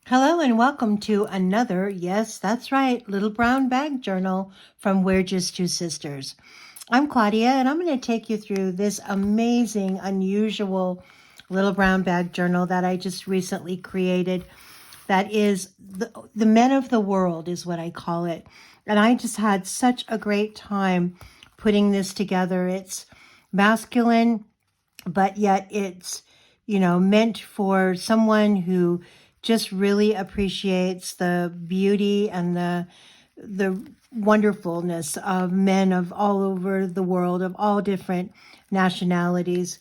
Hello and welcome to another, yes, that's right, Little Brown Bag Journal from We're Just Two Sisters. I'm Claudia and I'm going to take you through this amazing, unusual Little Brown Bag Journal that I just recently created. That is the Men of the World is what I call it. And I just had such a great time putting this together. It's masculine, but yet it's, meant for someone who just really appreciates the beauty and the wonderfulness of men of all over the world, of all different nationalities.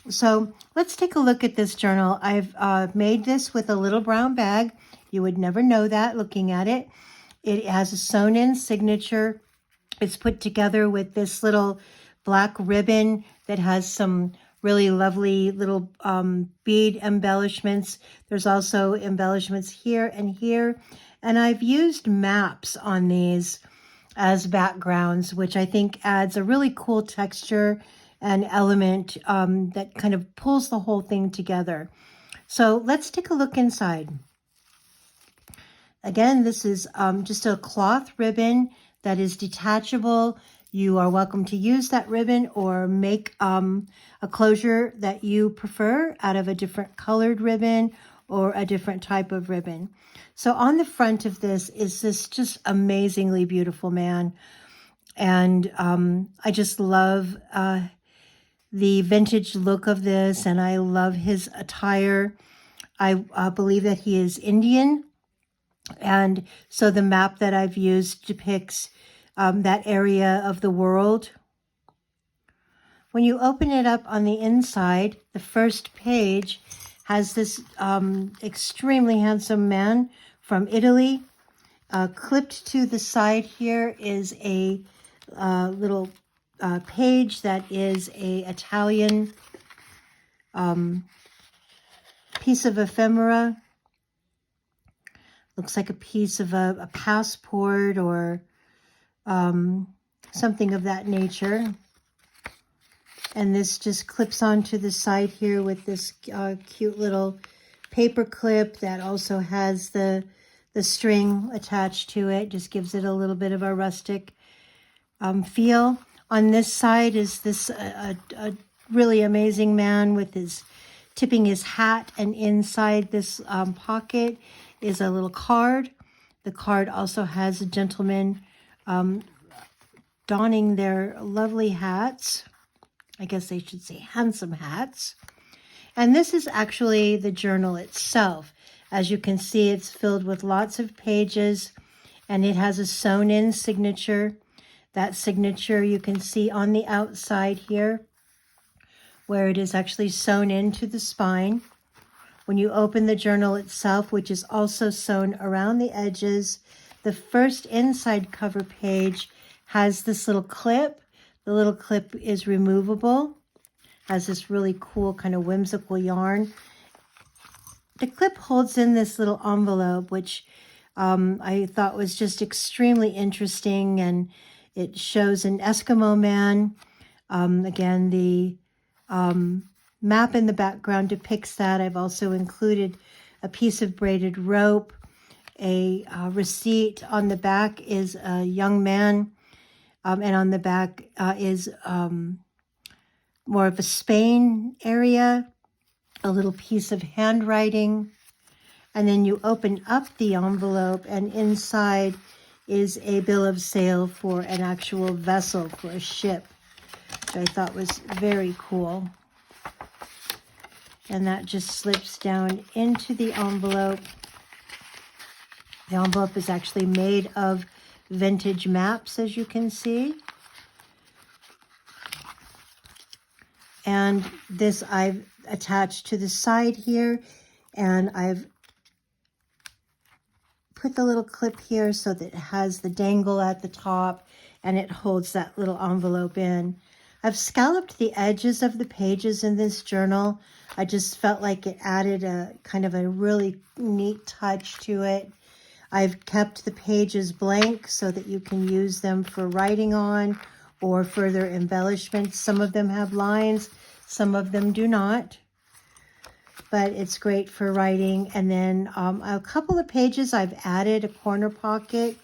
So let's take a look at this journal. I've made this with a little brown bag. You would never know that looking at it. It has a sewn-in signature. It's put together with this little black ribbon that has some really lovely little bead embellishments. There's also embellishments here and here. And I've used maps on these as backgrounds, which I think adds a really cool texture and element that kind of pulls the whole thing together. So let's take a look inside. Again, this is just a cloth ribbon that is detachable. You are welcome to use that ribbon or make a closure that you prefer out of a different colored ribbon or a different type of ribbon. So on the front of this is this just amazingly beautiful man. And I just love the vintage look of this, and I love his attire. I believe that he is Indian. And so the map that I've used depicts that area of the world. When you open it up on the inside, the first page has this extremely handsome man from Italy. Clipped to the side here is a little page that is a Italian piece of ephemera. Looks like a piece of a passport or something of that nature. And this just clips onto the side here with this cute little paper clip that also has the string attached to it. Just gives it a little bit of a rustic feel. On this side is this a really amazing man with his tipping his hat, and inside this pocket is a little card. The card also has a gentleman donning their lovely hats. I guess they should say handsome hats. And this is actually the journal itself. As you can see, it's filled with lots of pages, and it has a sewn-in signature. That signature you can see on the outside here, where it is actually sewn into the spine. When you open the journal itself, which is also sewn around the edges, the first inside cover page has this little clip. The little clip is removable, has this really cool kind of whimsical yarn. The clip holds in this little envelope, which I thought was just extremely interesting, and it shows an Eskimo man. Again, the map in the background depicts that. I've also included a piece of braided rope. A receipt on the back is a young man, and on the back is more of a Spain area, a little piece of handwriting. And then you open up the envelope, and inside is a bill of sale for an actual vessel, for a ship, which I thought was very cool. And that just slips down into the envelope. The envelope is actually made of vintage maps, as you can see. And this I've attached to the side here, and I've put the little clip here so that it has the dangle at the top, and it holds that little envelope in. I've scalloped the edges of the pages in this journal. I just felt like it added a kind of a really neat touch to it. I've kept the pages blank so that you can use them for writing on or further embellishments. Some of them have lines, some of them do not. but it's great for writing. And then a couple of pages I've added a corner pocket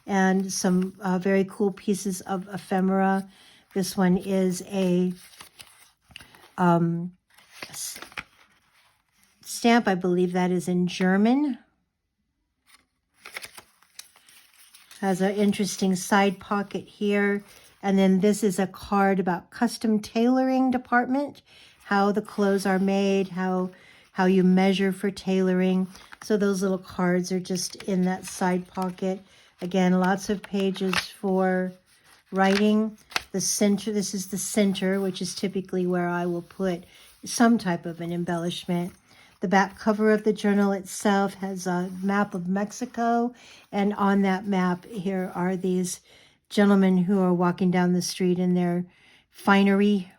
and some very cool pieces of ephemera. This one is a stamp. I believe that is in German. Has an interesting side pocket here. And then this is a card about custom tailoring department, how the clothes are made, how you measure for tailoring. So those little cards are just in that side pocket. Again, lots of pages for writing. The center, this is the center, which is typically where I will put some type of an embellishment. The back cover of the journal itself has a map of Mexico, and on that map here are these gentlemen who are walking down the street in their finery.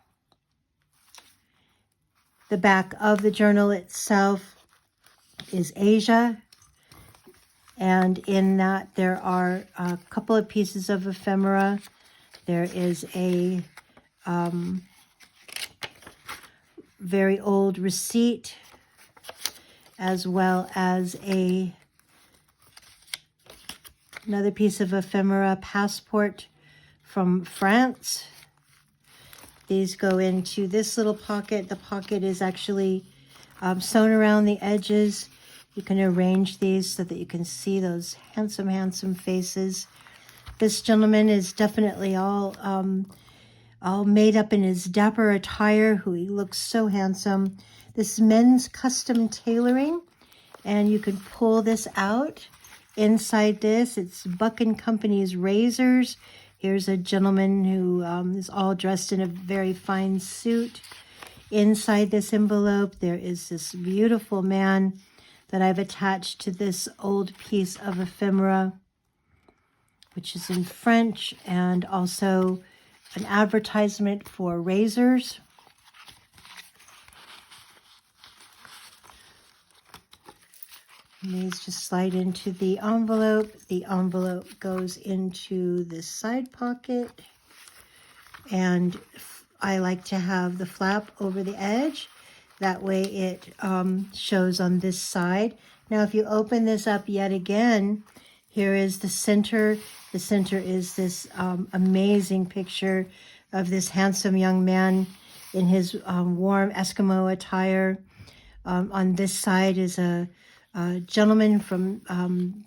The back of the journal itself is Asia, and in that there are a couple of pieces of ephemera. There is a very old receipt, as well as another piece of ephemera, passport from France. These go into this little pocket. The pocket is actually sewn around the edges. You can arrange these so that you can see those handsome, handsome faces. This gentleman is definitely all made up in his dapper attire, he looks so handsome. This is men's custom tailoring, and you can pull this out. Inside this, it's Buck & Company's razors. Here's a gentleman who is all dressed in a very fine suit. Inside this envelope, there is this beautiful man that I've attached to this old piece of ephemera, which is in French, and also an advertisement for razors. And these just slide into the envelope. The envelope goes into this side pocket. And I like to have the flap over the edge. That way it shows on this side. Now, if you open this up yet again, here is the center. The center is this amazing picture of this handsome young man in his warm Eskimo attire. On this side is a gentleman from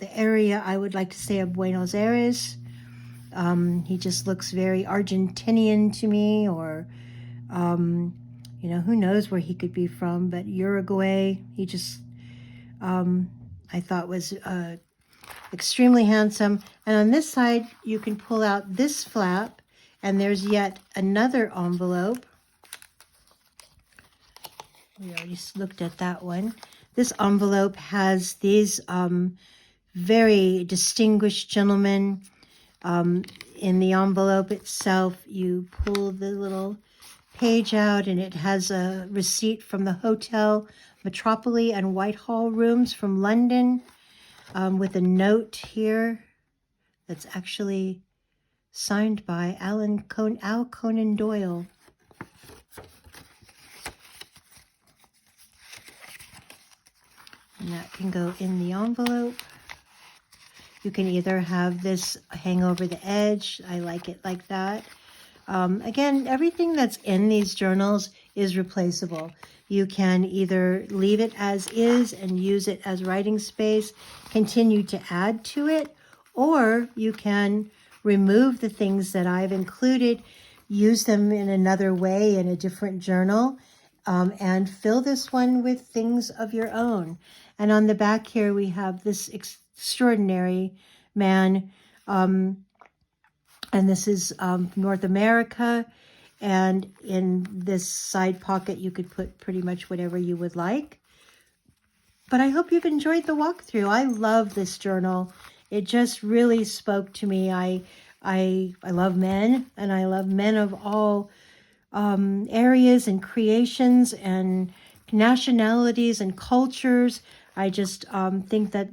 the area, I would like to say, of Buenos Aires. He just looks very Argentinian to me, or, you know, who knows where he could be from, but Uruguay. He just, I thought was extremely handsome. And on this side, you can pull out this flap, and there's yet another envelope. We already looked at that one. This envelope has these very distinguished gentlemen. In the envelope itself, you pull the little page out, and it has a receipt from the Hotel Metropoli and Whitehall rooms from London, with a note here that's actually signed by Al Conan Doyle. And that can go in the envelope. You can either have this hang over the edge. I like it like that. Again, everything that's in these journals is replaceable. You can either leave it as is and use it as writing space, continue to add to it, or you can remove the things that I've included, use them in another way in a different journal, and fill this one with things of your own. And on the back here, we have this extraordinary man, and this is North America. And in this side pocket, you could put pretty much whatever you would like. But I hope you've enjoyed the walkthrough. I love this journal. It just really spoke to me. I love men, and I love men of all areas and creations and nationalities and cultures. I just think that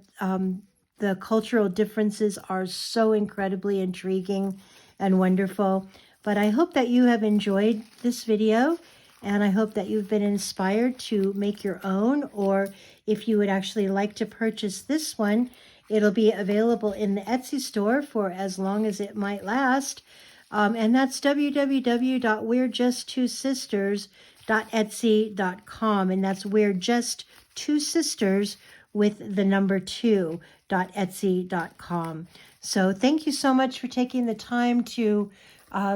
the cultural differences are so incredibly intriguing and wonderful. But I hope that you have enjoyed this video, And I hope that you've been inspired to make your own, or if you would actually like to purchase this one, it'll be available in the Etsy store for as long as it might last. And that's www.we'rejusttwosisters.etsy.com. And that's We're Just Two Sisters with the number 2.etsy.com. So thank you so much for taking the time to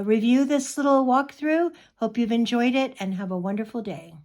review this little walkthrough. Hope you've enjoyed it and have a wonderful day.